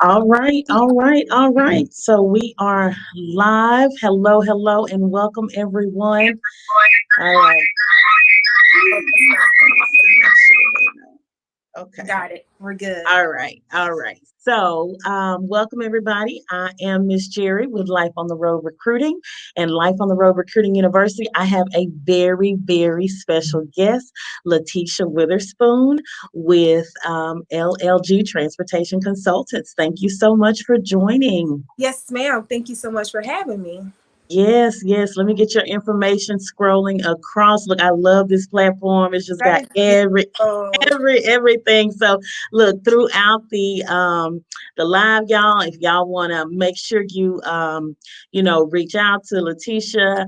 All right. So we are live. Hello, and welcome everyone. All right. Oh, it's not. Okay. Got it. We're good. All right. So, welcome everybody. I am Miss Jerri with Life on the Road Recruiting and Life on the Road Recruiting University. I have a very, very special guest, Lateasha Witherspoon with LLG Transportation Consultants. Thank you so much for joining. Yes, ma'am. Thank you so much for having me. Yes. Let me get your information scrolling across. Look, I love this platform. It's just got Thank you. everything. So look, throughout the live, y'all, if y'all want to make sure you reach out to Lateasha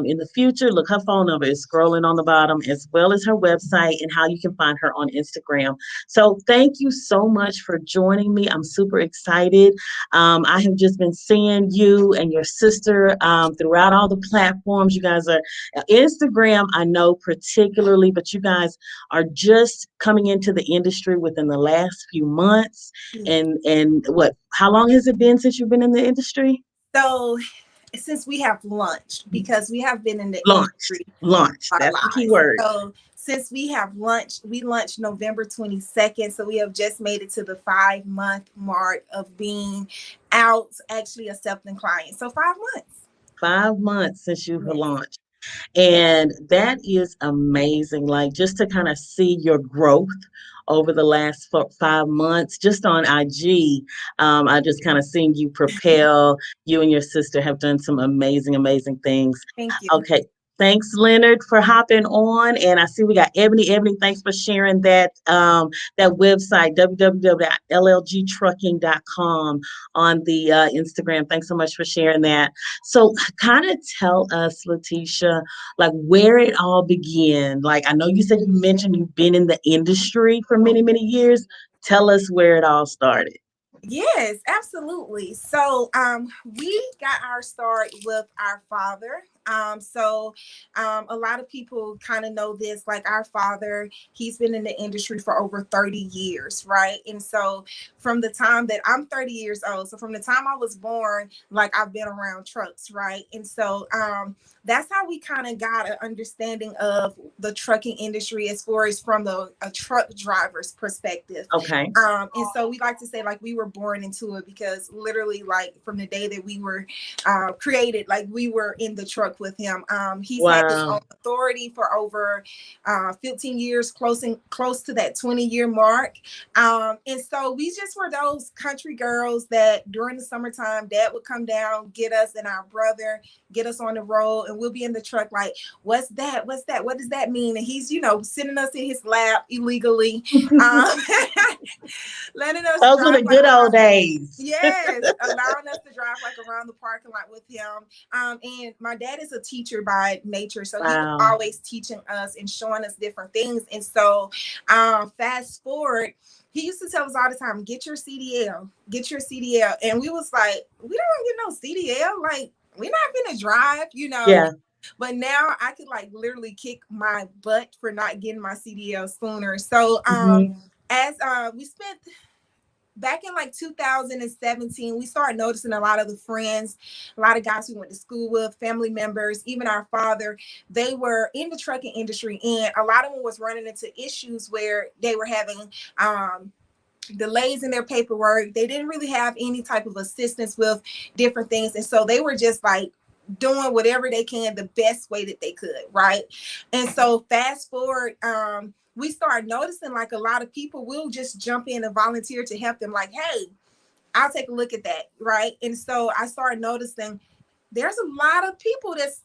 in the future, look, her phone number is scrolling on the bottom, as well as her website and how you can find her on Instagram. So thank you so much for joining me. I'm super excited. I have just been seeing you and your sister throughout all the platforms. You guys are Instagram, I know particularly, but you guys are just coming into the industry within the last few months. And what? How long has it been since you've been in the industry? So, since we have launched, because we have been in the industry Launch. our That's the key lives. word. So, since we have launched, we launched November 22nd. So, we have just made it to the 5-month mark of being out, actually accepting clients. So, 5 months. 5 months since you've Yes. launched. And that is amazing. Like just to kind of see your growth over the last 5 months, just on IG. I just kind of seen you propel. You and your sister have done some amazing things. Thank you. Okay. Thanks, Leonard, for hopping on. And I see we got Ebony. Ebony, thanks for sharing that website, www.llgtrucking.com on the Instagram. Thanks so much for sharing that. So kind of tell us, Lateasha, like where it all began. Like I know you said you mentioned you've been in the industry for many years. Tell us where it all started. Yes, absolutely. So we got our start with our father. A lot of people kind of know this, like our father, he's been in the industry for over 30 years, right? And so from the time that I'm 30 years old, so from the time I was born, like I've been around trucks, right? And so that's how we kind of got an understanding of the trucking industry as far as from a truck driver's perspective. Okay. And so we like to say like we were born into it because literally like from the day that we were created, like we were in the truck with him. He's had his own authority for over 15 years, close to that 20-year mark. And so we just were those country girls that during the summertime, dad would come down, get us and our brother, get us on the road, and we'll be in the truck like, what's that? What does that mean? And he's, sitting us in his lap illegally. Letting us Those were the good old days. Yes, allowing us to drive like around the parking lot with him. And my dad is a teacher by nature, so he was always teaching us and showing us different things. And so fast forward, he used to tell us all the time, get your CDL. And we was like, we don't get no CDL. Like, we're not gonna drive, Yeah. But now I could like literally kick my butt for not getting my CDL sooner. So as we spent back in like 2017, we started noticing a lot of the friends, a lot of guys we went to school with, family members, even our father, they were in the trucking industry, and a lot of them was running into issues where they were having delays in their paperwork. They didn't really have any type of assistance with different things, and so they were just like doing whatever they can the best way that they could, right? And so fast forward, we started noticing like a lot of people will just jump in and volunteer to help them, like, hey, I'll take a look at that, right? And so I started noticing there's a lot of people that's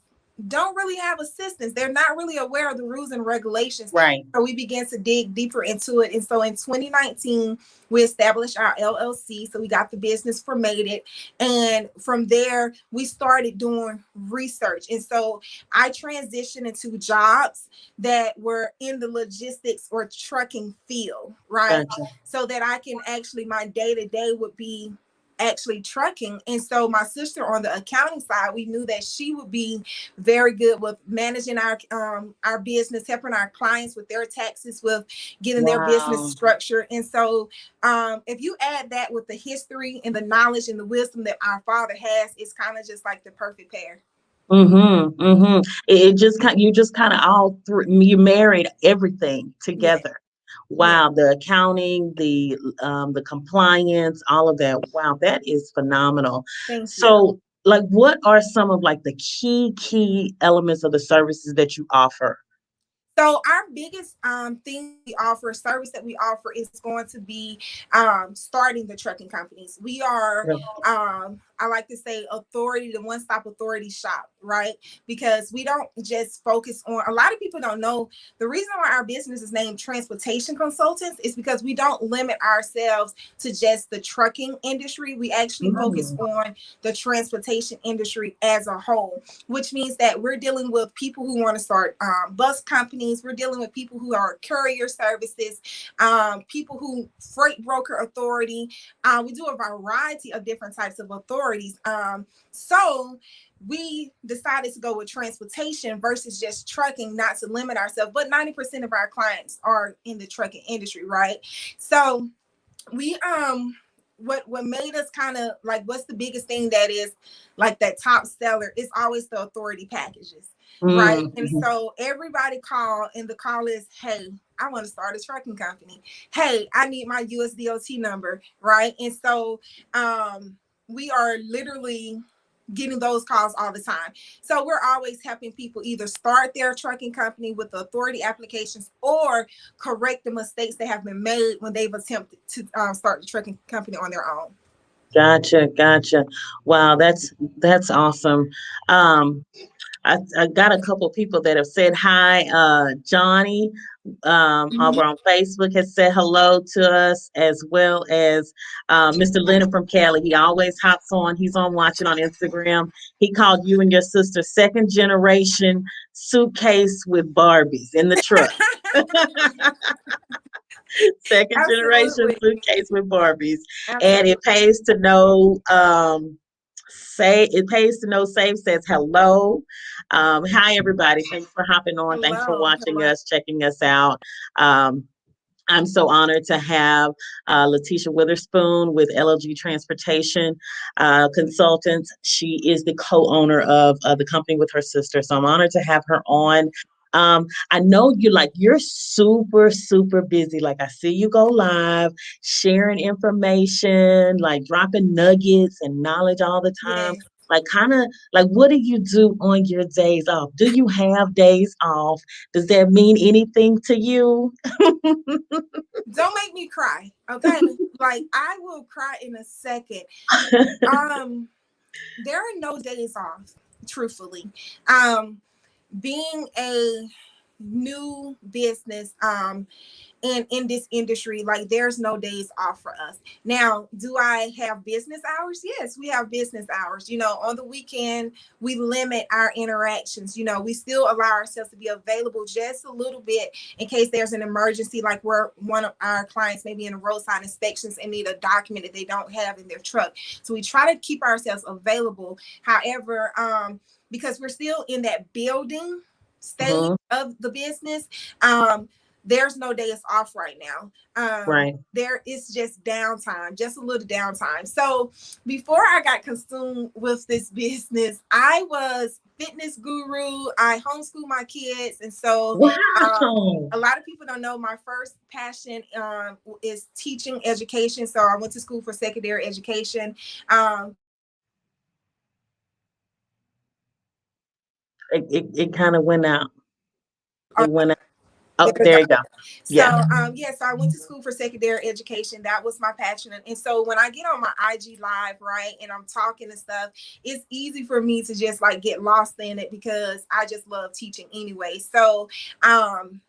don't really have assistance. They're not really aware of the rules and regulations. Right. So we began to dig deeper into it. And so in 2019, we established our LLC. So we got the business formatted. And from there, we started doing research. And so I transitioned into jobs that were in the logistics or trucking field, right? Gotcha. So that I can actually, my day to day would be actually trucking. And so my sister on the accounting side, we knew that she would be very good with managing our business, helping our clients with their taxes, with getting their business Wow. structured. And so if you add that with the history and the knowledge and the wisdom that our father has, it's kind of just like the perfect pair. Mm-hmm. Mm-hmm. It just kind you just kind of all through you married everything Yeah. together. Yeah. Wow, the accounting, the compliance, all of that. Wow, that is phenomenal. Thank you. So, like, what are some of like the key elements of the services that you offer? So our biggest thing we offer, service that we offer, is going to be starting the trucking companies. We are, Yeah. I like to say, authority, the one-stop authority shop, right? Because we don't just focus on. A lot of people don't know the reason why our business is named Transportation Consultants is because we don't limit ourselves to just the trucking industry. We actually focus Mm, on the transportation industry as a whole, which means that we're dealing with people who want to start bus companies. We're dealing with people who are courier services, people who freight broker authority. We do a variety of different types of authorities. So we decided to go with transportation versus just trucking, not to limit ourselves. But 90% of our clients are in the trucking industry, right? So we what made us kind of like, what's the biggest thing that is like that top seller is always the authority packages, right? And mhm. so everybody call, and the call is, hey, I want to start a trucking company. Hey, I need my USDOT number, right? And so we are literally getting those calls all the time. So we're always helping people either start their trucking company with the authority applications or correct the mistakes that have been made when they've attempted to start the trucking company on their own. Gotcha, gotcha. Wow, that's awesome. Um, I got a couple people that have said hi. Johnny over Mhm. on Facebook has said hello to us, as well as Mr. Leonard from Cali. He always hops on. He's on watching on Instagram. He called you and your sister second generation suitcase with Barbies in the truck. Second generation Absolutely. suitcase with Barbies. And Absolutely. it pays to know say it pays to know save says hello. Hi everybody. Thanks for hopping on. Thanks for Hello. watching Hello. us, checking us out. Um, I'm so honored to have Lateasha Witherspoon with LLG Transportation Consultants. She is the co-owner of the company with her sister. So I'm honored to have her on. I know you're super, super busy. Like I see you go live, sharing information, like dropping nuggets and knowledge all the time. Yes. Like kind of like what do you do on your days off? Do you have days off? Does that mean anything to you? Don't make me cry. Okay. Like I will cry in a second. Um, there are no days off, truthfully. Um, being a new business, and in this industry, like there's no days off for us. Now, do I have business hours? Yes, we have business hours. On the weekend, we limit our interactions. We still allow ourselves to be available just a little bit in case there's an emergency, like where one of our clients may be in a roadside inspections and need a document that they don't have in their truck. So we try to keep ourselves available. However, because we're still in that building stage Mhm. of the business, um, there's no days off right now. Right. There is just downtime, just a little downtime. So before I got consumed with this business, I was fitness guru. I homeschool my kids, and so Wow. a lot of people don't know my first passion is teaching education. So I went to school for secondary education. It kind of went out. It went out. Oh, There we go. there you go. So, Yeah. so I went to school for secondary education. That was my passion. And so when I get on my IG live, right, and I'm talking and stuff, it's easy for me to just like get lost in it because I just love teaching anyway. So, um,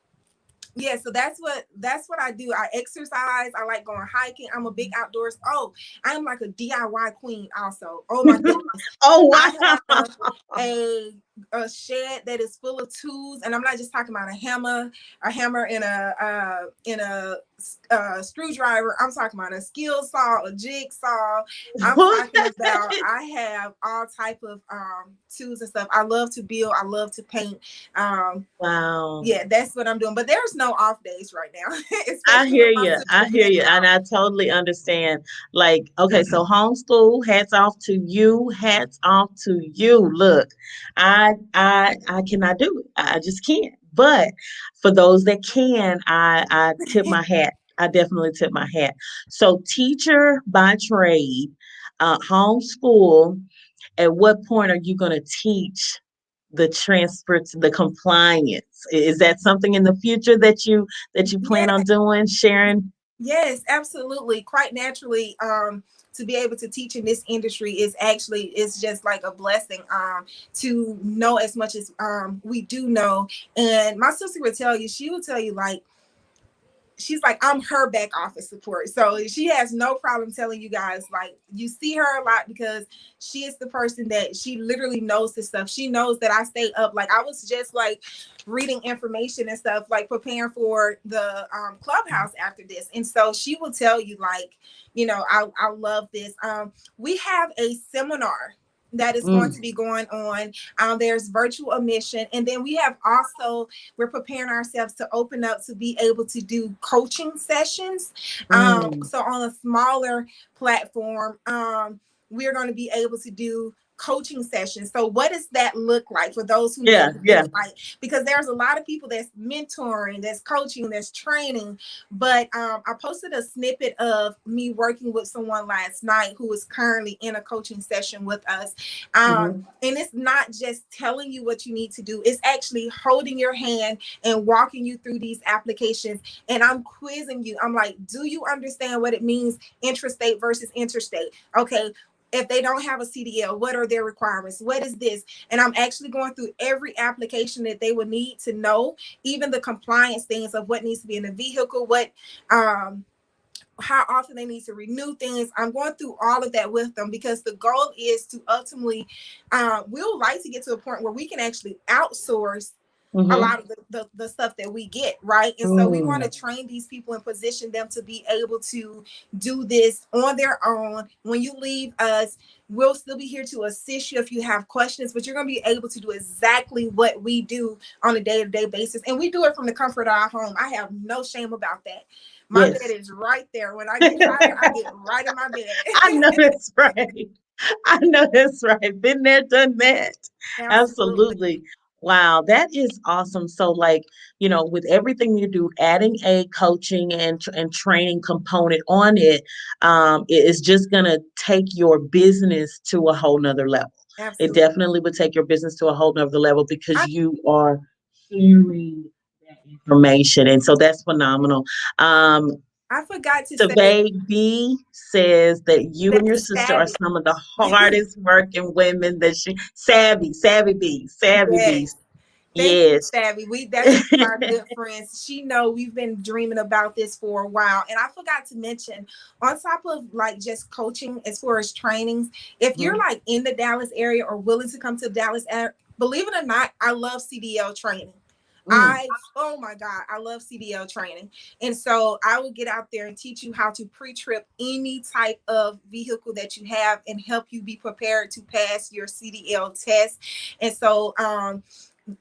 yeah, so that's what I do. I exercise. I like going hiking. I'm a big outdoors. Oh, I'm like a DIY queen also. Oh my goodness. Oh, I wow. have a a shed that is full of tools, and I'm not just talking about a hammer and a screwdriver. I'm talking about a skill saw, a jigsaw. I'm What? talking about I have all type of tools and stuff. I love to build. I love to paint. Um, Wow. yeah, that's what I'm doing. But there's no off days right now, I especially hear with my you. I sister hear being you. And out. I totally understand. Like, okay, so homeschool, hats off to you. Hats off to you. Look, I cannot do it. I just can't. But for those that can, I tip my hat. I definitely tip my hat. So teacher by trade, homeschool, at what point are you going to teach the transfer to the compliance? Is that something in the future that you plan on Yeah, doing, sharing? yes, absolutely. Quite naturally, to be able to teach in this industry is actually it's just like a blessing. To know as much as we do know. And my sister would tell you, she would tell you like she's like I'm her back office support, so she has no problem telling you guys like you see her a lot because she is the person that she literally knows this stuff. She knows that I stay up. Like I was just like reading information and stuff, like preparing for the clubhouse after this, and so she will tell you like, I love this. We have a seminar that is going Mm, to be going on. There's virtual admission, and then we have also we're preparing ourselves to open up to be able to do coaching sessions. mm. So on a smaller platform, we're going to be able to do coaching sessions. So what does that look like for those who Yeah, never did yeah. it? Like, because there's a lot of people that's mentoring, that's coaching, that's training. But I posted a snippet of me working with someone last night who is currently in a coaching session with us. Hmm. And it's not just telling you what you need to do, it's actually holding your hand and walking you through these applications. And I'm quizzing you. I'm like, do you understand what it means intrastate versus interstate? Okay. If they don't have a CDL, what are their requirements? What is this? And I'm actually going through every application that they would need to know, even the compliance things of what needs to be in the vehicle, um, how often they need to renew things. I'm going through all of that with them because the goal is to ultimately, we would like to get to a point where we can actually outsource a Hmm. lot of the stuff that we get, right? And so we want to Mm. train these people and position them to be able to do this on their own. When you leave us, we'll still be here to assist you if you have questions, but you're going to be able to do exactly what we do on a day-to-day basis. And we do it from the comfort of our home. I have no shame about that. My bed Yes. is right there. When I get tired, I get right in my I know bed. that's right. I know that's right. Been there, done that. Absolutely. Absolutely. Wow, that is awesome. So, like, with everything you do, adding a coaching and training component on it, it is just gonna take your business to a whole nother level. It Absolutely. definitely would take your business to a whole nother level because I, you are sharing that information, and so that's phenomenal. Um, I forgot to say Survey B says that you and your that's sister are savvy. some of the hardest working women that savvy Yes. bees. Thank you, Yes. Savvy. That's one of our good friends. She know we've been dreaming about this for a while. And I forgot to mention, on top of like just coaching as far as trainings, if you're Mhm. like in the Dallas area or willing to come to the Dallas area, believe it or not, I love CDL training. Mm. Oh my God, I love CDL training. And so I will get out there and teach you how to pre-trip any type of vehicle that you have and help you be prepared to pass your CDL test. And so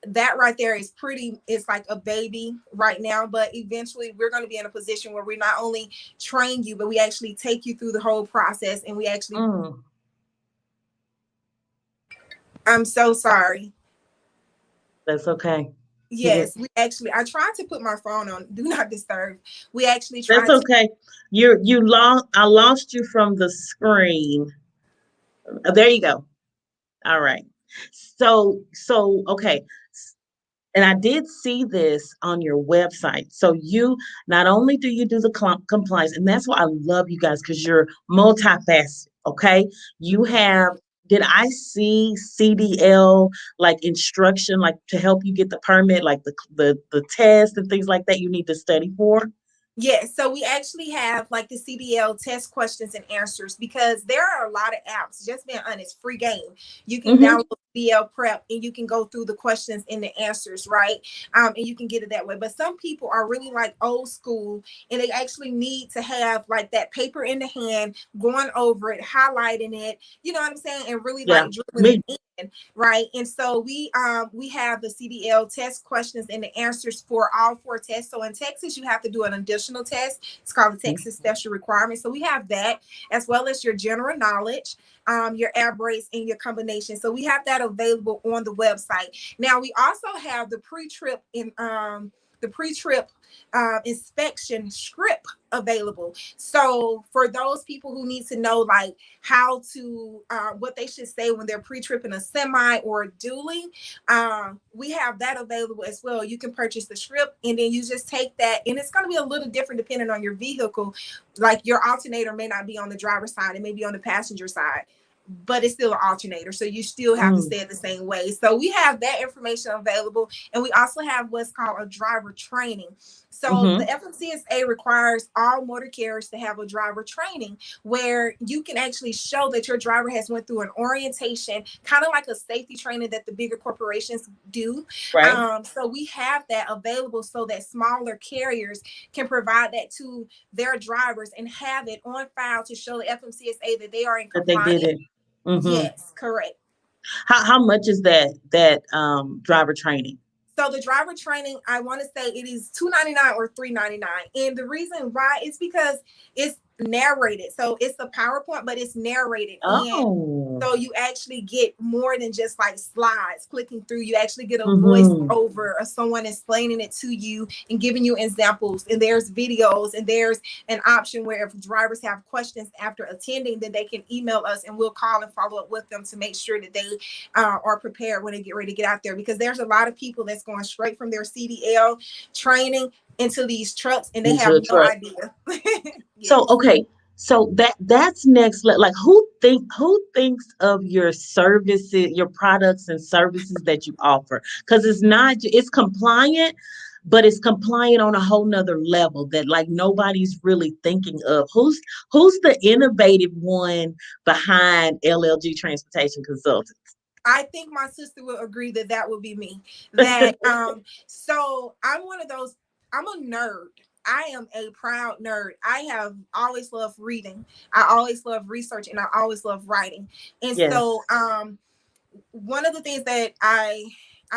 that right there is pretty, it's like a baby right now, but eventually we're going to be in a position where we not only train you, but we actually take you through the whole process and we actually, Mm. I'm so sorry. That's okay. You did. Yes, we actually, I tried to put my phone on do not disturb. We actually That's tried to, okay. You lost. I lost you from the screen. There you go. All right. So okay. And I did see this on your website. So you not only do you do the compliance, and that's why I love you guys because you're multifaceted. Okay, you have. Did I see CDL like instruction, like to help you get the permit, like the test and things like that you need to study for? Yes, so we actually have like the CDL test questions and answers because there are a lot of apps. Just being honest, free game. You can Mm-hmm. download CDL Prep and you can go through the questions and the answers, right? And you can get it that way. But some people are really like old school and they actually need to have like that paper in the hand, going over it, highlighting it. You know what I'm saying? And really Yeah, like drilling me. it in, right? And so we have the CDL test questions and the answers for all four tests. So in Texas, you have to do an additional test. It's called the Texas Special Requirement. So we have that as well as your general knowledge, your air brace, and your combination. So we have that available on the website. Now we also have the pre-trip inspection script available. So for those people who need to know like how to what they should say when they're pre-tripping a semi or dueling, we have that available as well. You can purchase the script and then you just take that, and it's going to be a little different depending on your vehicle. Like your alternator may not be on the driver's side, it may be on the passenger side, but it's still an alternator, so you still have to say it the same way. So we have that information available, and we also have what's called a driver training. So the FMCSA requires all motor carriers to have a driver training where you can actually show that your driver has went through an orientation, kind of like a safety training that the bigger corporations do. Right. So we have that available so that smaller carriers can provide that to their drivers and have it on file to show the FMCSA that they are in That they did compliance. it. Mm-hmm. Yes, correct. How much is that driver training? So the driver training, I want to say it is $299 or $399, and the reason why is because it's narrated. So it's a PowerPoint, but it's narrated, and Oh. so you actually get more than just like slides clicking through. You actually get a Mm-hmm. voiceover of someone explaining it to you and giving you examples. And there's videos, and there's an option where if drivers have questions after attending, then they can email us and we'll call and follow up with them to make sure that they are prepared when they get ready to get out there. Because there's a lot of people that's going straight from their CDL training into these trucks and they Into have a no truck. idea. So Yes. okay, so that's next. Like who thinks of your services, your products and services that you offer? Because it's compliant, but it's compliant on a whole nother level that like nobody's really thinking of. Who's the innovative one behind LLG Transportation Consultants? I think my sister will agree that that would be me. That so I'm one of those. I'm a nerd. I am a proud nerd. I have always loved reading. I always love research, and I always love writing. And Yes, so one of the things that I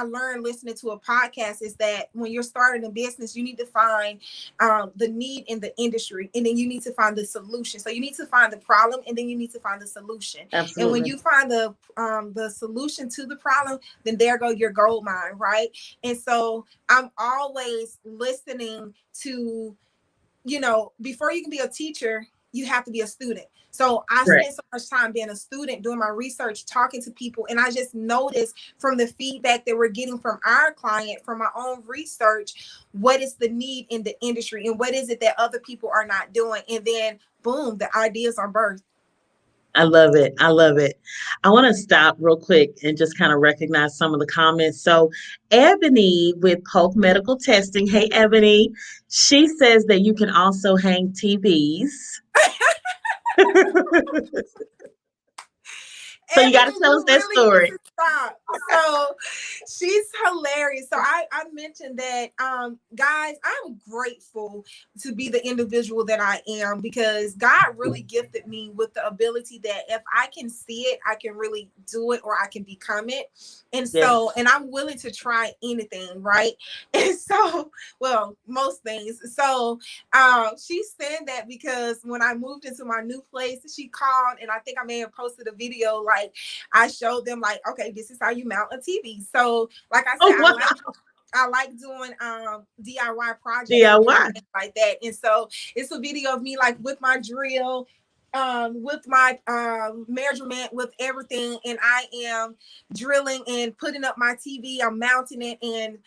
learned listening to a podcast is that when you're starting a business, you need to find the need in the industry, and then you need to find the solution. So you need to find the problem, and then you need to find the solution. And when absolutely. you find the solution to the problem, then there go your gold mine, right? And so I'm always listening to, before you can be a teacher, you have to be a student. So I Correct. spent so much time being a student, doing my research, talking to people, and I just noticed from the feedback that we're getting from our client, from my own research, what is the need in the industry and what is it that other people are not doing. And then boom, the ideas are birthed. I love it. I love it. I want to stop real quick and just kind of recognize some of the comments. So, Ebony with Polk Medical Testing, hey, Ebony, she says that you can also hang TVs. So, you got to Ebony, tell us you that really need story. to stop. So she's hilarious. So I mentioned that, guys, I'm grateful to be the individual that I am because God really gifted me with the ability that if I can see it, I can really do it or I can become it. And Yes. so, and I'm willing to try anything, right? And so, well, most things. So she's saying that because when I moved into my new place, she called and I think I may have posted a video like I showed them like, okay, this is how you mount a TV. So like I said, Oh, wow. I like doing DIY projects and DIY. different things like that. And so it's a video of me like with my drill with my measurement, with everything, and I am drilling and putting up my TV. I'm mounting it, and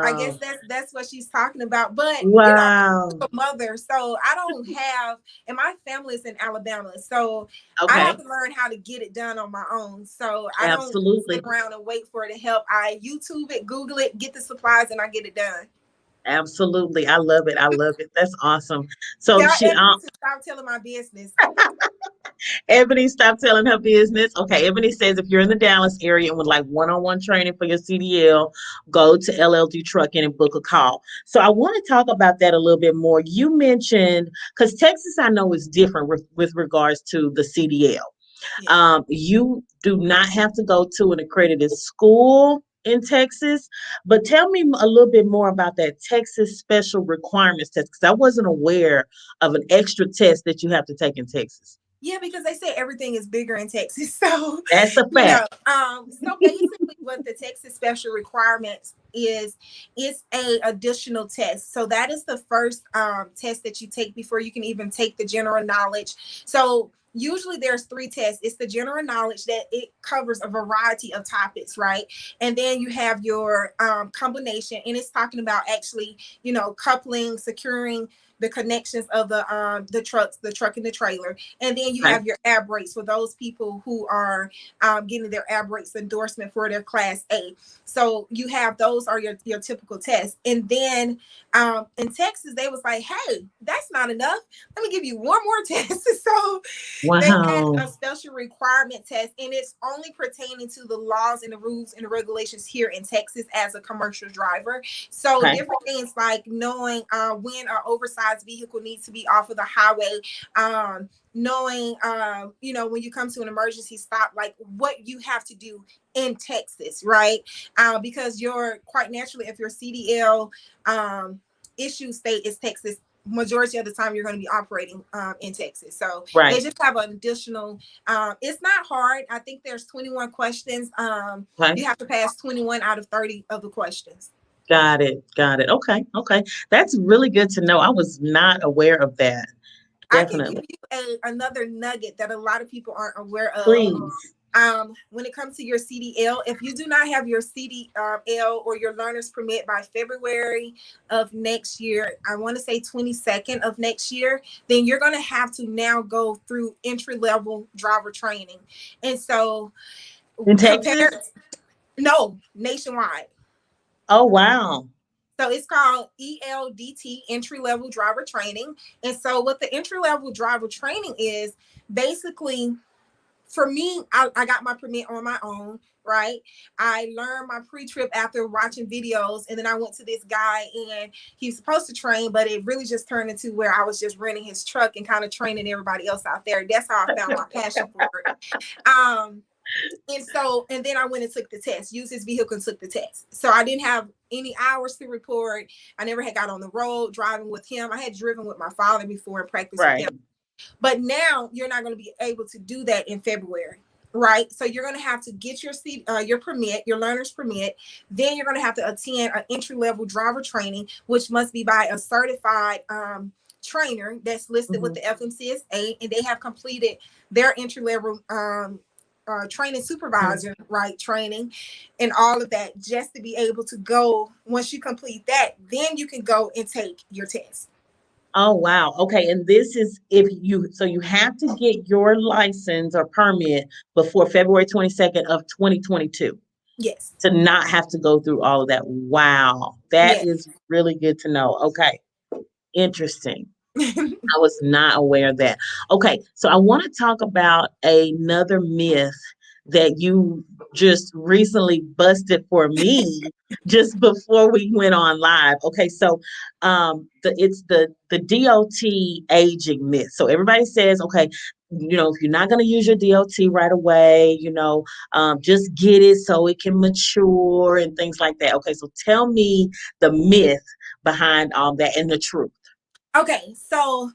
I guess Wow. that's what she's talking about. But Wow. I'm a mother, so I don't have, and my family is in Alabama, so I have Okay. to learn how to get it done on my own. So I don't sit Absolutely. around and wait for it to help. I YouTube it, Google it, get the supplies, and I get it done. Absolutely. I love it. I love it. That's awesome. So Tell she Ebony to stop telling my business. Ebony stopped telling her business. Okay, Ebony says if you're in the Dallas area and would like one-on-one training for your CDL, go to LLG Trucking and book a call. So I want to talk about that a little bit more. You mentioned, because Texas I know is different with regards to the CDL. Yeah. You do not have to go to an accredited school in Texas, but tell me a little bit more about that Texas special requirements test because I wasn't aware of an extra test that you have to take in Texas. Yeah, because they say everything is bigger in Texas. So, That's a fact. so basically what the Texas special requirements is, it's a additional test. So that is the first test that you take before you can even take the general knowledge. So usually there's three tests. It's the general knowledge that it covers a variety of topics, right? And then you have your combination, and it's talking about actually, coupling, securing the connections of the trucks, the truck and the trailer. And then you Okay. have your air brakes for those people who are getting their air brakes endorsement for their class A. So you have those are your typical tests. And then in Texas, they was like, hey, that's not enough. Let me give you one more test. So they had Wow. a special requirement test, and it's only pertaining to the laws and the rules and the regulations here in Texas as a commercial driver. So Okay. different things like knowing when an oversized vehicle needs to be off of the highway, knowing when you come to an emergency stop, like what you have to do in Texas, right? Because you're quite naturally, if your CDL issue state is Texas, majority of the time you're going to be operating in Texas. So they Right. just have an additional, it's not hard. I think there's 21 questions. Okay. You have to pass 21 out of 30 of the questions. Got it. Got it. Okay. Okay. That's really good to know. I was not aware of that. I can give Definitely. you another nugget that a lot of people aren't aware of. Please. When it comes to your CDL, if you do not have your CDL or your learner's permit by February of next year, I want to say 22nd of next year, then you're going to have to now go through entry level driver training. And so In Texas? compared, no, nationwide. Oh, wow. So it's called ELDT, entry level driver training. And so what the entry level driver training is, basically, for me, I got my permit on my own, right? I learned my pre-trip after watching videos, and then I went to this guy, and he was supposed to train, but it really just turned into where I was just renting his truck and kind of training everybody else out there. That's how I found my passion for it. And then I went and took the test, used his vehicle and took the test. So I didn't have any hours to report. I never had got on the road driving with him. I had driven with my father before and practiced with Right. him. But now you're not going to be able to do that in February, right? So you're going to have to get your permit, your learner's permit. Then you're going to have to attend an entry level driver training, which must be by a certified trainer that's listed with the FMCSA, and they have completed their entry level training supervisor, right? Training and all of that, just to be able to go. Once you complete that, then you can go and take your test. Oh, wow. Okay. And this is so you have to get your license or permit before February 22nd of 2022 Yes. to not have to go through all of that. Wow. That Yes. is really good to know. Okay. Interesting. I was not aware of that. Okay, so I want to talk about another myth that you just recently busted for me just before we went on live. Okay, so it's the DOT aging myth. So everybody says, okay, if you're not going to use your DOT right away, just get it so it can mature and things like that. Okay, so tell me the myth behind all that and the truth. Okay, so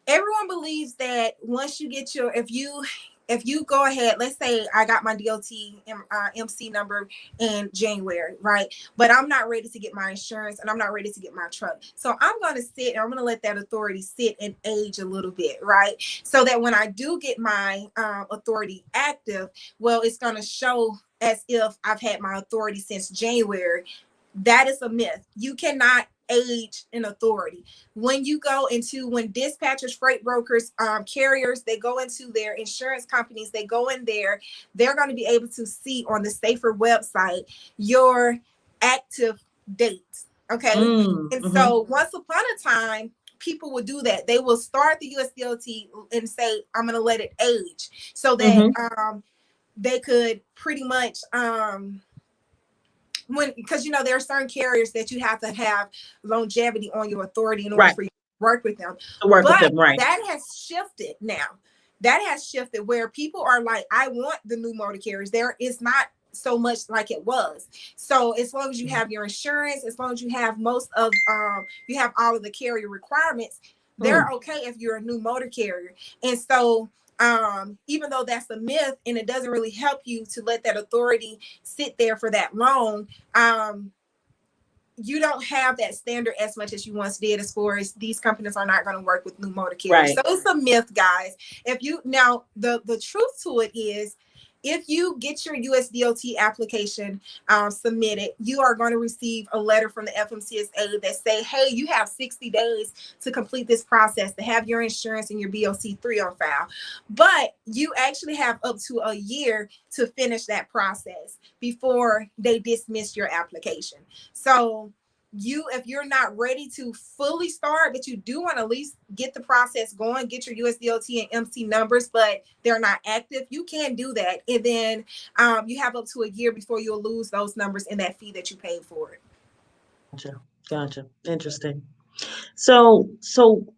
everyone believes that once you get if you if you go ahead, let's say I got my DOT MC number in January, right? But I'm not ready to get my insurance and I'm not ready to get my truck. So I'm going to sit and I'm going to let that authority sit and age a little bit, right? So that when I do get my authority active, well, it's going to show as if I've had my authority since January. That is a myth. You cannot age in authority. When you go into, when dispatchers, freight brokers, carriers, they go into their insurance companies, they go in there, they're going to be able to see on the Safer website your active date. Okay. And so once upon a time, people would do that. They will start the USDOT and say, I'm going to let it age so that they could pretty much because there are certain carriers that you have to have longevity on your authority in order for you to work with them. But that has shifted now. That has shifted where people are like, I want the new motor carriers. There is not so much like it was. So as long as you have your insurance, as long as you have most of you have all of the carrier requirements, they're okay if you're a new motor carrier. And so even though that's a myth and it doesn't really help you to let that authority sit there for that long, you don't have that standard as much as you once did, as far as these companies are not going to work with new motor carriers. So it's a myth, guys. If you now the truth to it is, if you get your USDOT application submitted, you are going to receive a letter from the FMCSA that say, hey, you have 60 days to complete this process, to have your insurance and your BOC3 on file. But you actually have up to a year to finish that process before they dismiss your application. So if you're not ready to fully start, but you do want to at least get the process going, get your USDOT and MC numbers, but they're not active, you can do that. And then you have up to a year before you'll lose those numbers and that fee that you paid for it. Gotcha. Interesting. So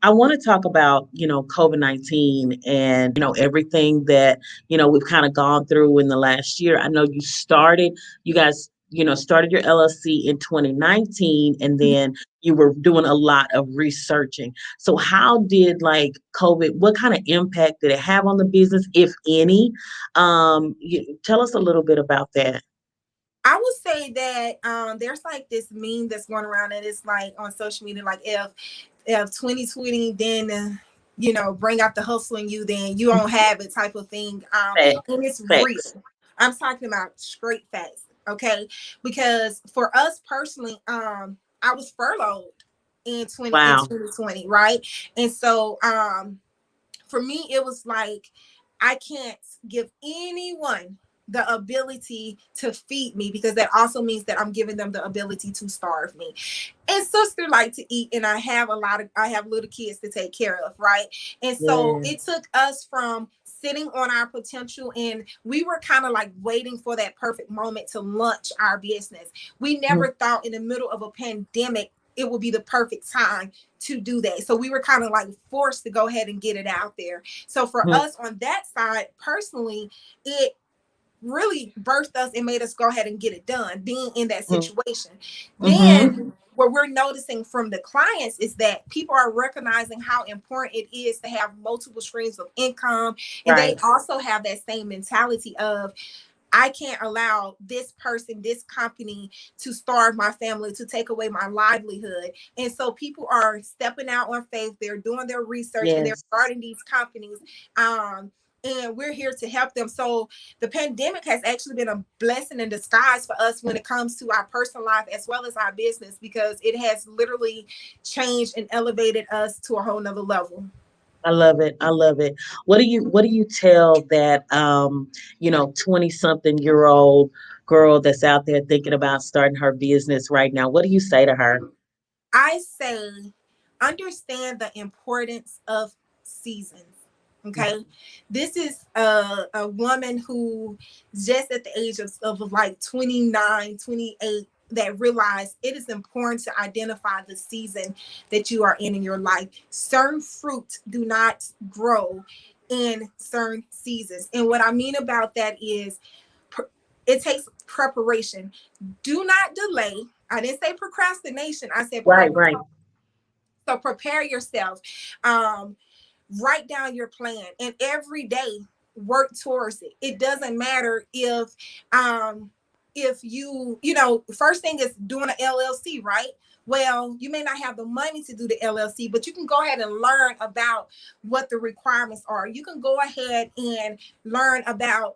I want to talk about, COVID-19 and, everything that, we've kind of gone through in the last year. I know you guys, started your LLC in 2019, and then you were doing a lot of researching. So how did COVID, what kind of impact did it have on the business, if any? Tell us a little bit about that. I would say that there's this meme that's going around, and it's on social media, if 2020 then bring out the hustle in you, then you don't have it, type of thing. And it's real. I'm talking about straight facts, okay? Because for us personally, I was furloughed in 2020, right? And so for me, it was I can't give anyone the ability to feed me, because that also means that I'm giving them the ability to starve me. And sister like to eat, and I have little kids to take care of, right? And so it took us from sitting on our potential, and we were kind of waiting for that perfect moment to launch our business. We never thought in the middle of a pandemic it would be the perfect time to do that. So we were kind of forced to go ahead and get it out there. So for us on that side, personally, it really birthed us and made us go ahead and get it done, being in that situation. Then what we're noticing from the clients is that people are recognizing how important it is to have multiple streams of income. And they also have that same mentality of, I can't allow this person, this company to starve my family, to take away my livelihood. And so people are stepping out on faith. They're doing their research and they're starting these companies. And we're here to help them. So the pandemic has actually been a blessing in disguise for us when it comes to our personal life as well as our business, because it has literally changed and elevated us to a whole nother level. I love it. What do you tell that 20-something-year-old girl that's out there thinking about starting her business right now? What do you say to her? I say, understand the importance of seasons. Okay. This is a woman who just at the age of 29, 28, that realized it is important to identify the season that you are in your life. Certain fruit do not grow in certain seasons. And what I mean about that is it takes preparation. Do not delay. I didn't say procrastination. I said right. So prepare yourself. Write down your plan, and every day work towards it. It doesn't matter if you know, first thing is doing an LLC, right? Well, you may not have the money to do the LLC, but you can go ahead and learn about what the requirements are. You can go ahead and learn about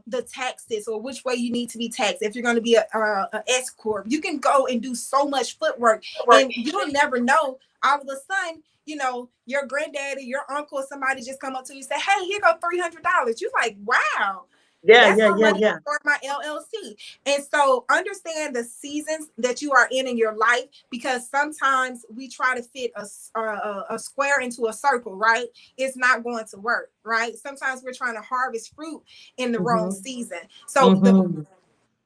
the taxes, or which way you need to be taxed. If you're going to be a S corp, you can go and do so much footwork, and you'll never know. All of a sudden, you know, your granddaddy, your uncle, or somebody just come up to you and say, "Hey, here go $300." You're like, "Wow, Yeah, that's yeah, my yeah, money yeah. for my LLC." And so understand the seasons that you are in your life, because sometimes we try to fit a square into a circle, right? It's not going to work, right? Sometimes we're trying to harvest fruit in the wrong Mm-hmm. season. So Mm-hmm.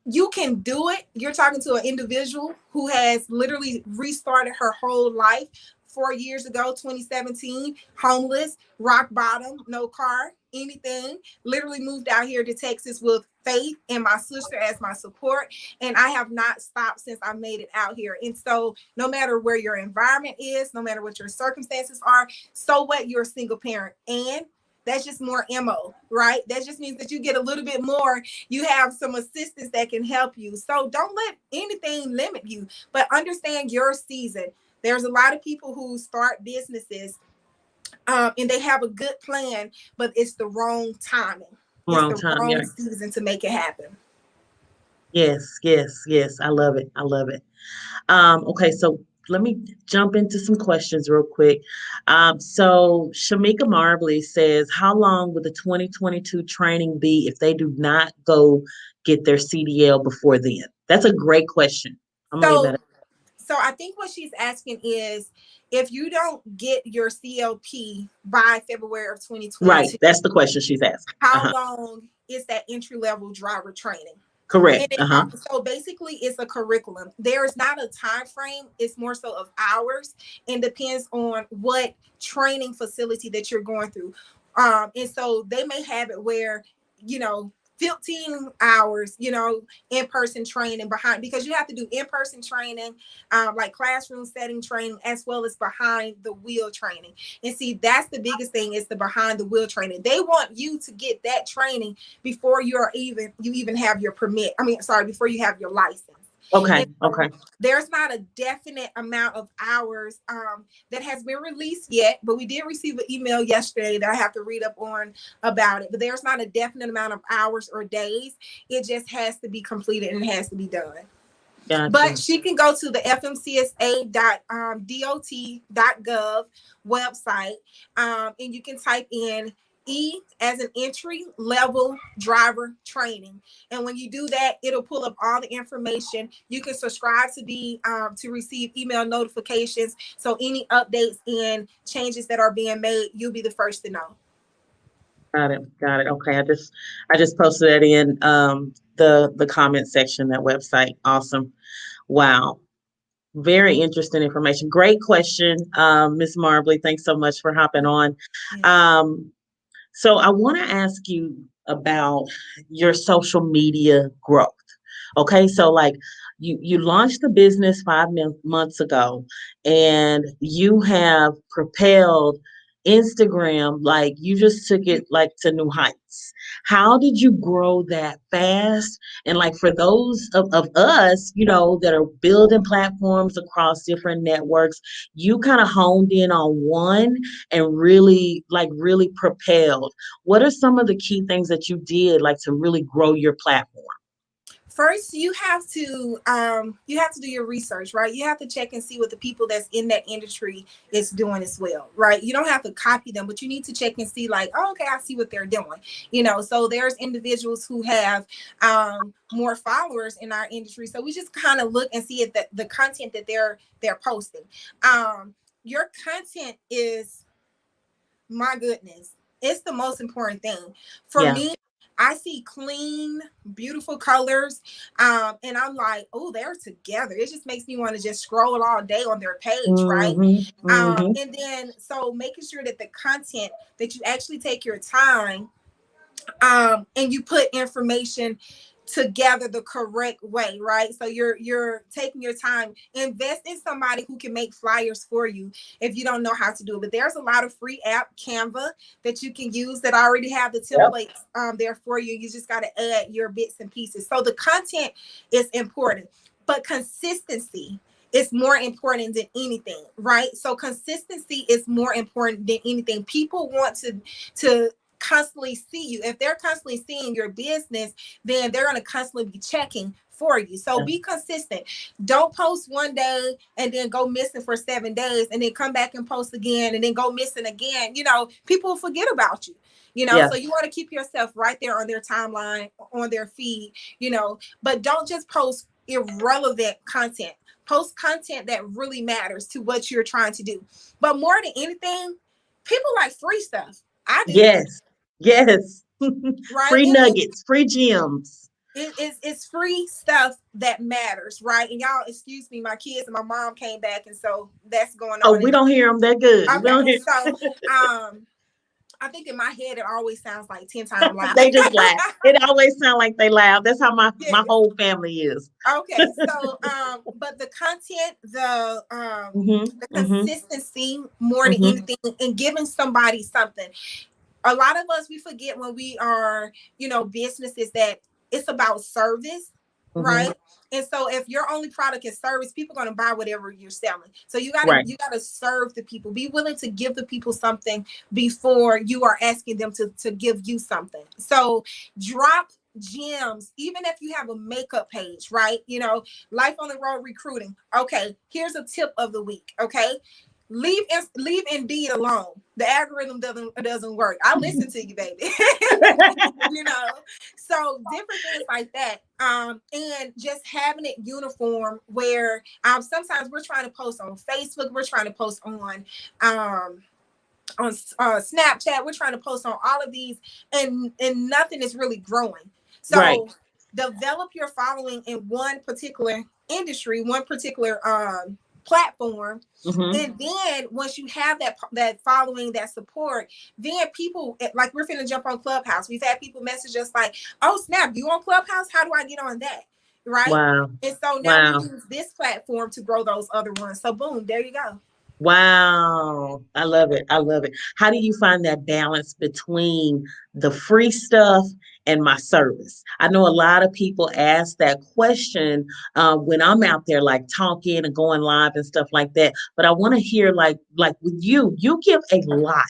you can do it. You're talking to an individual who has literally restarted her whole life 4 years ago, 2017, homeless, rock bottom, no car, anything. Literally moved out here to Texas with faith and my sister as my support. And I have not stopped since I made it out here. And so no matter where your environment is, no matter what your circumstances are, so what, you're a single parent. And that's just more MO, right? That just means that you get a little bit more. You have some assistants that can help you. So don't let anything limit you, but understand your season. There's a lot of people who start businesses and they have a good plan, but it's the wrong timing. It's Wrong the time, wrong yeah. season to make it happen. Yes, yes, yes. I love it. I love it. Okay, so let me jump into some questions real quick. So Shamika Marbley says, how long would the 2022 training be if they do not go get their CDL before then? That's a great question. I'm gonna leave that. So so I think what she's asking is, if you don't get your CLP by February of Right, 2022, that's the question she's asking. how Uh-huh. long is that entry level driver training? And Correct. it, Uh-huh. so basically it's a curriculum. There is not a time frame. It's more so of hours, and depends on what training facility that you're going through. And so they may have it where, you know, 15 hours, you know, in-person training behind, because you have to do in-person training, like classroom setting training, as well as behind the wheel training. And see, that's the biggest thing, is the behind the wheel training. They want you to get that training before you even have your permit. I mean, sorry, before you have your license. And Okay, so okay. there's not a definite amount of hours that has been released yet, but we did receive an email yesterday that I have to read up on about it. But there's not a definite amount of hours or days. It just has to be completed and it has to be done. But Gotcha. she can go to the fmcsa.dot.gov website, and you can type in E as an entry level driver training. And when you do that, it'll pull up all the information. You can subscribe to be to receive email notifications. So any updates and changes that are being made, you'll be the first to know. Got it. Got it. Okay. I just posted that in the comment section, that website. Awesome. Wow. Very interesting information. Great question, Miss Marbley. Thanks so much for hopping on. Yeah. Um, so I want to ask you about your social media growth. Okay, so like you launched the business 5 months ago, and you have propelled Instagram, like you just took it like to new heights. How did you grow that fast? And like for those of us, that are building platforms across different networks, you kind of honed in on one and really propelled. What are some of the key things that you did like to really grow your platform? First, you have to do your research, right? You have to check and see what the people that's in that industry is doing as well, right? You don't have to copy them, but you need to check and see, like, oh, okay, I see what they're doing. So there's individuals who have more followers in our industry, so we just kind of look and see if the content that they're posting. Your content is, my goodness, it's the most important thing for Yeah. me. I see clean, beautiful colors, and I'm like, oh, they're together. It just makes me want to just scroll all day on their page, right? Mm-hmm. Mm-hmm. And then so making sure that the content, that you actually take your time, and you put information together the correct way, right? So you're taking your time. Invest in somebody who can make flyers for you if you don't know how to do it. But there's a lot of free app, Canva, that you can use that already have the templates there for you. You just got to add your bits and pieces. So the content is important, but consistency is more important than anything, right? So consistency is more important than anything. People want to constantly see you. If they're constantly seeing your business, then they're going to constantly be checking for you. So be consistent. Don't post one day and then go missing for 7 days and then come back and post again and then go missing again. You know, people forget about you. You know, so you want to keep yourself right there on their timeline, on their feed, you know, but don't just post irrelevant content. Post content that really matters to what you're trying to do. But more than anything, people like free stuff. I do. Yes. Right. Free nuggets, free gems. It's free stuff that matters, right? And y'all, excuse me, my kids and my mom came back, and so that's going on. Oh, we don't hear them. They're good. Okay, so I think in my head it always sounds like 10 times loud. They just laugh. It always sounds like they laugh. That's how my whole family is. Okay, so but the content, the consistency more than anything, and giving somebody something. A lot of us, we forget when we are, you know, businesses, that it's about service, right? And so if your only product is service, people are going to buy whatever you're selling. So you gotta serve the people. Be willing to give the people something before you are asking them to give you something. So drop gems, even if you have a makeup page, right? You know, Life on the Road Recruiting. Okay, here's a tip of the week. Okay. Leave Indeed alone. The algorithm doesn't work. I listen to you, baby. You know, so different things like that. And just having it uniform where sometimes we're trying to post on Facebook, we're trying to post on Snapchat, we're trying to post on all of these, and nothing is really growing. So develop your following in one particular industry, one particular platform, and then once you have that following, that support, then people, like, we're finna jump on Clubhouse. We've had people message us like, oh snap, you on Clubhouse? How do I get on that? Right. Wow. And so now we use this platform to grow those other ones. So boom, there you go. Wow. I love it. I love it. How do you find that balance between the free stuff and my service? I know a lot of people ask that question when I'm out there, like talking and going live and stuff like that. But I want to hear, like with you give a lot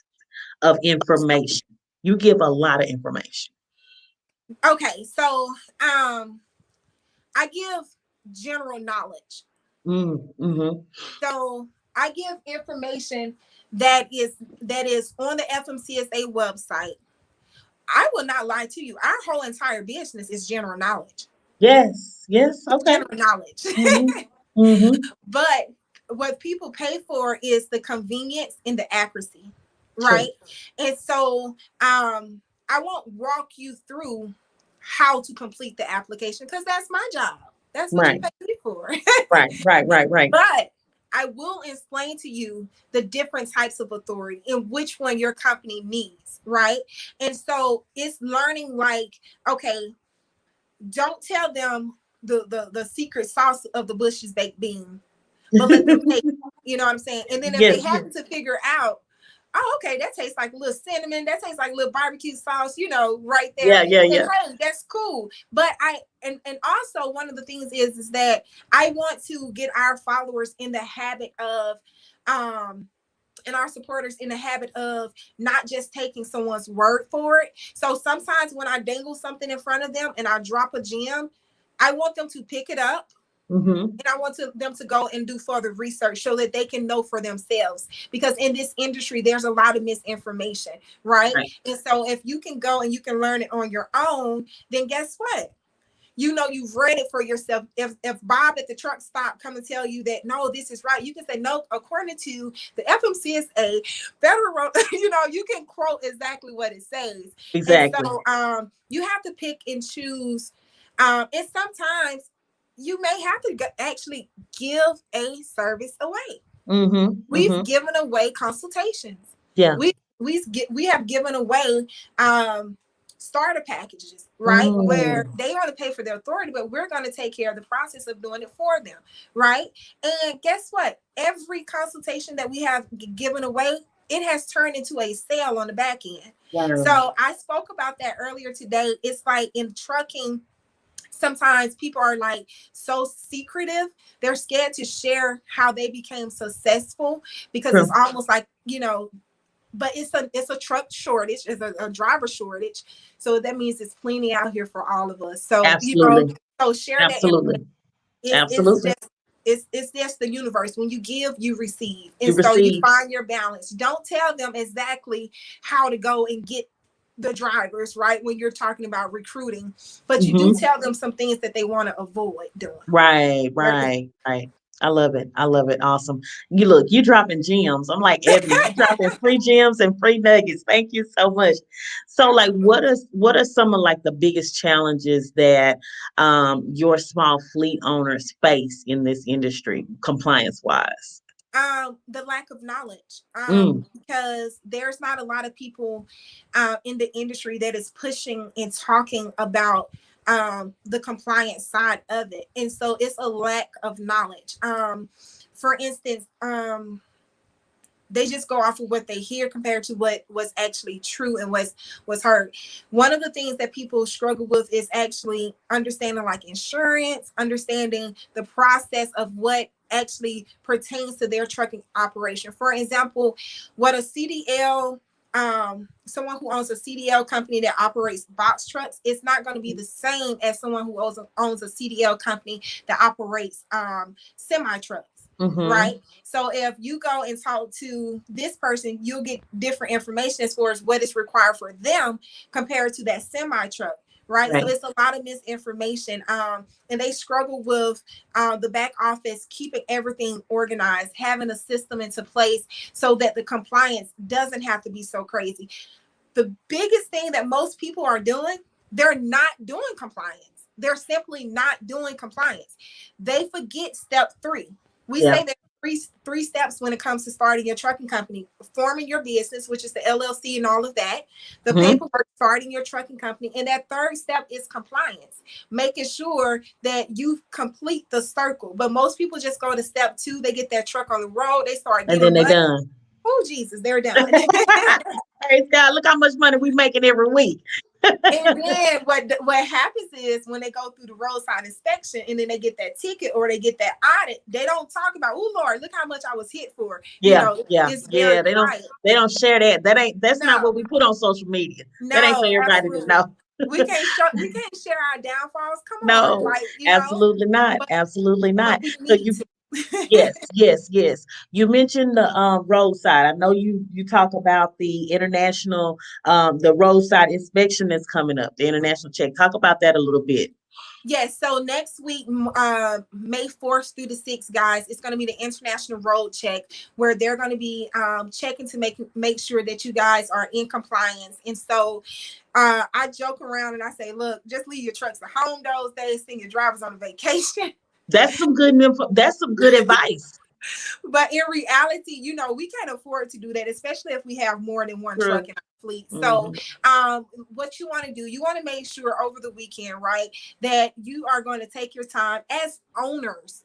of information. You give a lot of information. Okay. So I give general knowledge. So I give information that is on the FMCSA website. I will not lie to you. Our whole entire business is general knowledge. Yes. Okay. General knowledge. But what people pay for is the convenience and the accuracy, right? True. And so I won't walk you through how to complete the application, because that's my job. That's what you pay me for. Right. But I will explain to you the different types of authority and which one your company needs, right? And so it's learning, like, okay, don't tell them the secret sauce of the Bush's baked bean, but let them take, you know what I'm saying? And then if they happen to figure out, oh, okay, that tastes like a little cinnamon, that tastes like a little barbecue sauce, you know, right there. Hey, that's cool. But and also one of the things is that I want to get our followers in the habit of and our supporters in the habit of not just taking someone's word for it. So sometimes when I dangle something in front of them and I drop a gem, I want them to pick it up. And I want them to go and do further research so that they can know for themselves. Because in this industry, there's a lot of misinformation, right? And so if you can go and you can learn it on your own, then guess what? You know, you've read it for yourself. If Bob at the truck stop come and tell you that, no, this is right, you can say, no, according to the FMCSA, federal, you know, you can quote exactly what it says. Exactly. And so you have to pick and choose. And sometimes you may have to actually give a service away. We've given away consultations. We have given away starter packages, right? Where Mm. they want to pay for their authority, but we're going to take care of the process of doing it for them, right? And guess what? Every consultation that we have given away, it has turned into a sale on the back end. Wow. So I spoke about that earlier today. It's like in trucking, sometimes people are like so secretive. They're scared to share how they became successful because True. it's almost like, but it's a truck shortage, it's a driver shortage. So that means it's plenty out here for all of us. So, Absolutely. so share that. Absolutely. It's Absolutely. just it's just the universe. When you give, you receive. You And so you receive. find your balance. Don't tell them exactly how to go and get the drivers, right? When you're talking about recruiting, but you do tell them some things that they want to avoid doing. Right, right, right. I love it. I love it. Awesome. You dropping gems. I'm like, Ebony, you dropping free gems and free nuggets. Thank you so much. So like what are some of like the biggest challenges that your small fleet owners face in this industry, compliance wise? The lack of knowledge, Mm, because there's not a lot of people in the industry that is pushing and talking about the compliance side of it, and so it's a lack of knowledge. For instance, they just go off of what they hear compared to what was actually true and was heard. One of the things that people struggle with is actually understanding like insurance, understanding the process of what actually pertains to their trucking operation. For example, what a CDL, someone who owns a CDL company that operates box trucks, it's not going to be the same as someone who owns a CDL company that operates semi trucks. mm-hmm. Right. So if you go and talk to this person, you'll get different information as far as what is required for them compared to that semi truck. Right. So Right. it's a lot of misinformation. And they struggle with the back office, keeping everything organized, having a system into place so that the compliance doesn't have to be so crazy. The biggest thing that most people are doing, they're not doing compliance. They're simply not doing compliance. They forget step 3. We Yeah. say that three steps when it comes to starting your trucking company: forming your business, which is the LLC and all of that, the Mm-hmm. paperwork, starting your trucking company, and that third step is compliance, making sure that you complete the circle. But most people just go to step 2. They get that truck on the road, they start And then getting they money. done. Oh Jesus, they're done. Praise God. Look how much money we making every week. And then what happens is when they go through the roadside inspection and then they get that ticket or they get that audit, they don't talk about, oh Lord, look how much I was hit for. Yeah, yeah, It's very yeah. quiet. They don't share that. That's not what No, we put on social media. That ain't for no, everybody to absolutely. know. We can't share our downfalls. Come on, No, like absolutely not. but Absolutely but not. we So need you, to. yes, yes, yes. You mentioned the roadside. I know you talk about the international the roadside inspection that's coming up, the international check. Talk about that a little bit. Yes, so next week, May 4th through the 6th, guys, it's going to be the International Road Check, where they're going to be checking to make sure that you guys are in compliance. And so I joke around and I say, look, just leave your trucks at home those days, send your drivers on a vacation. That's some good that's some good advice. But in reality, we can't afford to do that, especially if we have more than one True. truck in our fleet. So, Hmm. what you want to do, you want to make sure over the weekend, right, that you are going to take your time as owners.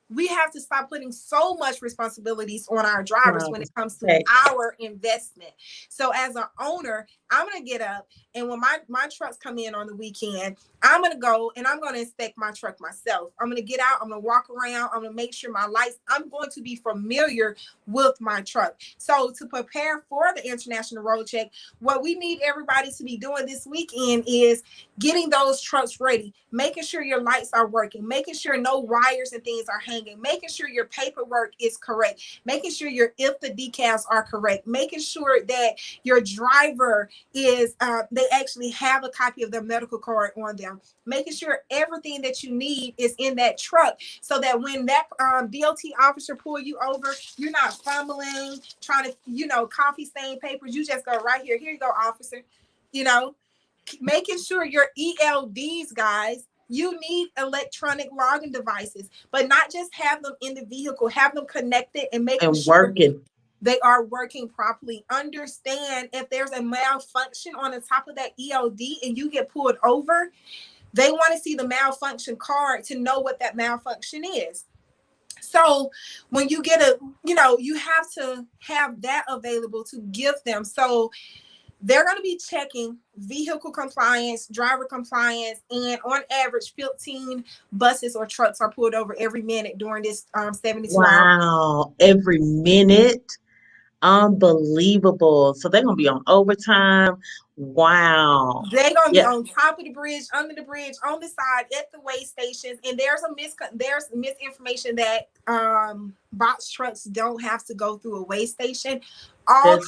We have to stop putting so much responsibilities on our drivers when Right. it comes to Okay. our investment. So as an owner, I'm going to get up, and when my trucks come in on the weekend, I'm going to go and I'm going to inspect my truck myself. I'm going to get out, I'm going to walk around, I'm going to make sure my lights, I'm going to be familiar with my truck. So to prepare for the International Road Check, what we need everybody to be doing this weekend is getting those trucks ready, making sure your lights are working, making sure no wires and things are hanging, making sure your paperwork is correct, making sure if the decals are correct, making sure that your driver is they actually have a copy of their medical card on them, making sure everything that you need is in that truck, so that when that DOT officer pull you over, you're not fumbling, trying to, coffee stain papers. You just go right here. Here you go, officer. You know, making sure your ELDs, guys, you need electronic logging devices, but not just have them in the vehicle, have them connected and making And sure working. they are working properly. Understand if there's a malfunction on the top of that ELD and you get pulled over, they want to see the malfunction card to know what that malfunction is. So when you get you have to have that available to give them. So they're going to be checking vehicle compliance, driver compliance, and on average, 15 buses or trucks are pulled over every minute during this 72 hours. Wow. Every minute. Unbelievable. So they're gonna be on overtime. Wow. They're gonna be Yeah. on top of the bridge, under the bridge, on the side, at the weigh stations. And there's misinformation that box trucks don't have to go through a weigh station. All That's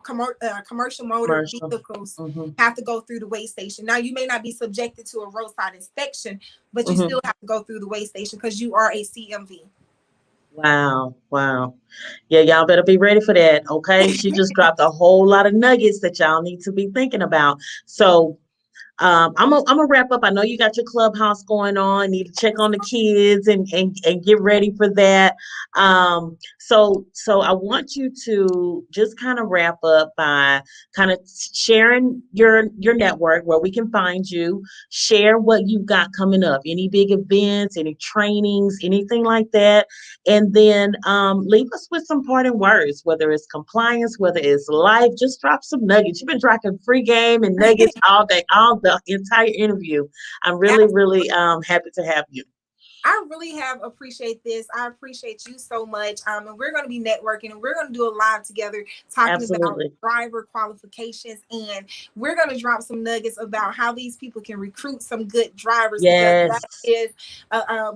commercial motor commercial. vehicles Hmm. have to go through the weigh station. Now you may not be subjected to a roadside inspection, but you Hmm. still have to go through the weigh station because you are a CMV. Wow. Wow. Yeah, y'all better be ready for that. Okay. She just dropped a whole lot of nuggets that y'all need to be thinking about. So I'm gonna wrap up. I know you got your clubhouse going on. Need to check on the kids and get ready for that. So I want you to just kind of wrap up by kind of sharing your network where we can find you. Share what you've got coming up. Any big events, any trainings, anything like that, and then leave us with some parting words. Whether it's compliance, whether it's life, just drop some nuggets. You've been dropping free game and nuggets all day, all the entire interview. I'm really, really happy to have you. I really have appreciate this. I appreciate you so much. And we're going to be networking and we're going to do a live together talking about Absolutely. driver qualifications. And we're going to drop some nuggets about how these people can recruit some good drivers because that Yes. is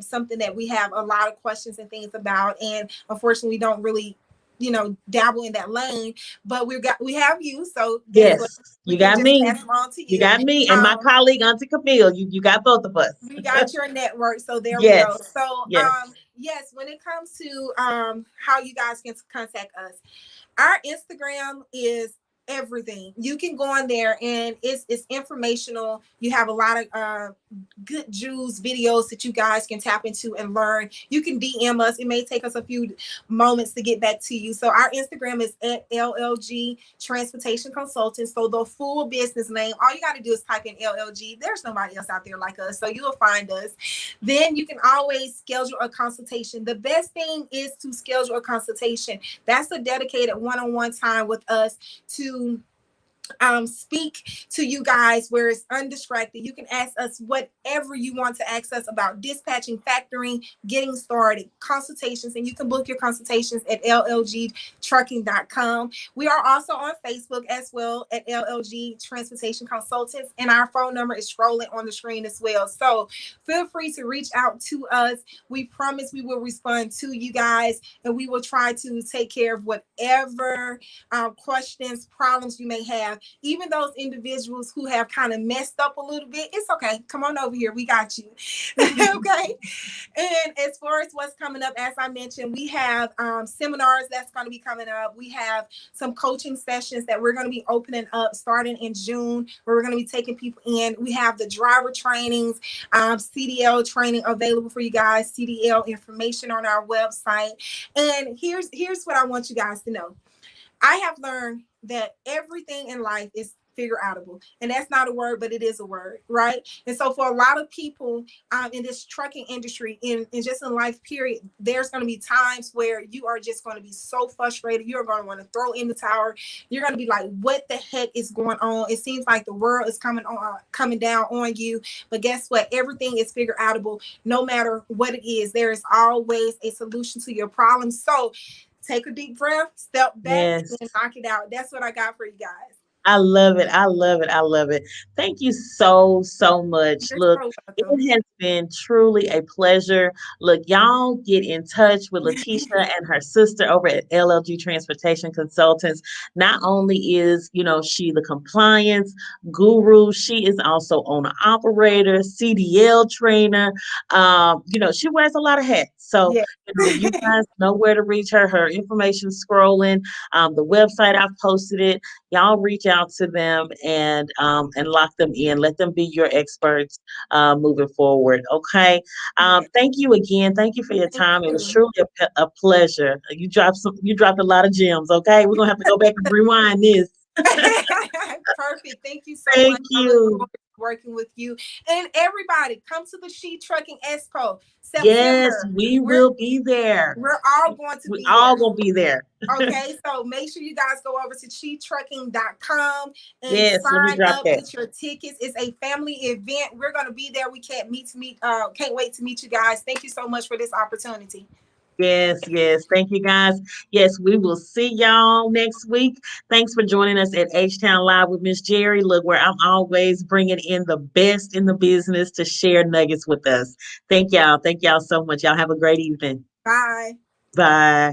something that we have a lot of questions and things about. And unfortunately, we don't really dabble in that lane, but we have you, so guess what, Yes. we You can got just me. pass them on to You you. got me and my um colleague Auntie Camille. You got both of us. we got your network, so there we go. Yes. So Yes. yes, when it comes to how you guys can contact us, our Instagram is everything. You can go on there and it's informational. You have a lot of good Jews videos that you guys can tap into and learn. You can DM us. It may take us a few moments to get back to you. So our Instagram is at LLG Transportation Consultants. So the full business name, all you got to do is type in LLG. There's nobody else out there like us, so you'll find us. Then you can always schedule a consultation. The best thing is to schedule a consultation. That's a dedicated one-on-one time with us to speak to you guys where it's undistracted. You can ask us whatever you want to ask us about dispatching, factoring, getting started, consultations, and you can book your consultations at llgtrucking.com. We are also on Facebook as well at LLG Transportation Consultants, and our phone number is scrolling on the screen as well. So feel free to reach out to us. We promise we will respond to you guys, and we will try to take care of whatever questions, problems you may have. Even those individuals who have kind of messed up a little bit, it's okay. Come on over here. We got you. Okay. And as far as what's coming up, as I mentioned, we have seminars that's going to be coming up. We have some coaching sessions that we're going to be opening up starting in June, where we're going to be taking people in. We have the driver trainings, CDL training available for you guys, CDL information on our website. And here's what I want you guys to know. I have learned that everything in life is figure outable, and that's not a word, but it is a word, right? And so for a lot of people in this trucking industry, in just in life period, there's going to be times where you are just going to be so frustrated. You're going to want to throw in the towel. You're going to be like, what the heck is going on? It seems like the world is coming down on you. But guess what? Everything is figure outable. No matter what it is, there is always a solution to your problem. So take a deep breath, step back, Yes. and knock it out. That's what I got for you guys. I love it. I love it. I love it. Thank you so, so much. You're Look, so it welcome. has been truly a pleasure. Look, y'all get in touch with Lateasha and her sister over at LLG Transportation Consultants. Not only is, she the compliance guru, she is also owner operator, CDL trainer. She wears a lot of hats. So, Yeah. you guys know where to reach her. Her information scrolling. The website, I've posted it. Y'all reach out out to them and lock them in. Let them be your experts moving forward. Okay. Yeah. Thank you again. Thank you for your Thank time. It was you. truly a pleasure. You dropped a lot of gems. Okay, we're gonna have to go back and rewind this. Perfect. Thank you so much. Thank I look you. forward to working with you. And everybody, come to the She Trucking Expo Yes, September. we We're will be there. we're all going to We be all there. gonna be there. Okay, so make sure you guys go over to llgtrucking.com and Yes, let me sign drop up, that. get your tickets. It's a family event. We're gonna be there. We can't wait to meet you guys. Thank you so much for this opportunity. Yes, yes. Thank you guys. Yes, we will see y'all next week. Thanks for joining us at H Town Live with Miss Jerri. Look, where I'm always bringing in the best in the business to share nuggets with us. Thank y'all. Thank y'all so much. Y'all have a great evening. Bye. Bye.